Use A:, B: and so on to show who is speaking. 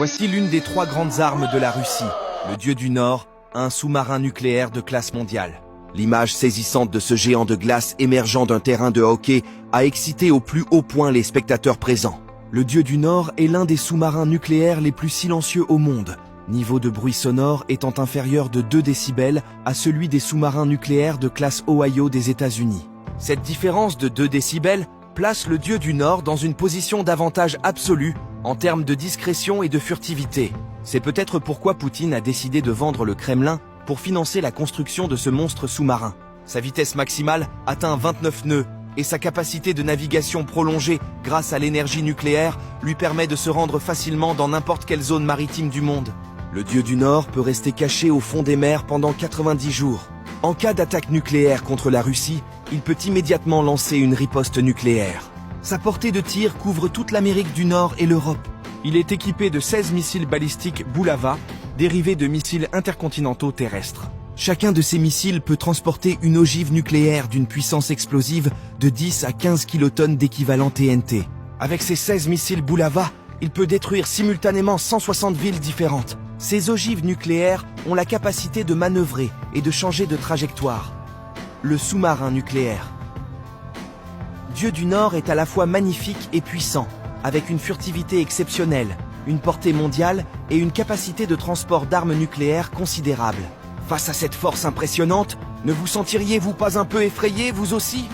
A: Voici l'une des trois grandes armes de la Russie, le Dieu du Nord, un sous-marin nucléaire de classe mondiale. L'image saisissante de ce géant de glace émergeant d'un terrain de hockey a excité au plus haut point les spectateurs présents. Le Dieu du Nord est l'un des sous-marins nucléaires les plus silencieux au monde, niveau de bruit sonore étant inférieur de 2 décibels à celui des sous-marins nucléaires de classe Ohio des États-Unis. Cette différence de 2 décibels place le Dieu du Nord dans une position d'avantage absolu en termes de discrétion et de furtivité. C'est peut-être pourquoi Poutine a décidé de vendre le Kremlin pour financer la construction de ce monstre sous-marin. Sa vitesse maximale atteint 29 nœuds et sa capacité de navigation prolongée grâce à l'énergie nucléaire lui permet de se rendre facilement dans n'importe quelle zone maritime du monde. Le Dieu du Nord peut rester caché au fond des mers pendant 90 jours. En cas d'attaque nucléaire contre la Russie, il peut immédiatement lancer une riposte nucléaire. Sa portée de tir couvre toute l'Amérique du Nord et l'Europe. Il est équipé de 16 missiles balistiques Bulava, dérivés de missiles intercontinentaux terrestres. Chacun de ces missiles peut transporter une ogive nucléaire d'une puissance explosive de 10 à 15 kilotonnes d'équivalent TNT. Avec ces 16 missiles Bulava, il peut détruire simultanément 160 villes différentes. Ces ogives nucléaires ont la capacité de manœuvrer et de changer de trajectoire. Le sous-marin nucléaire. Dieu du Nord est à la fois magnifique et puissant, avec une furtivité exceptionnelle, une portée mondiale et une capacité de transport d'armes nucléaires considérable. Face à cette force impressionnante, ne vous sentiriez-vous pas un peu effrayé, vous aussi ?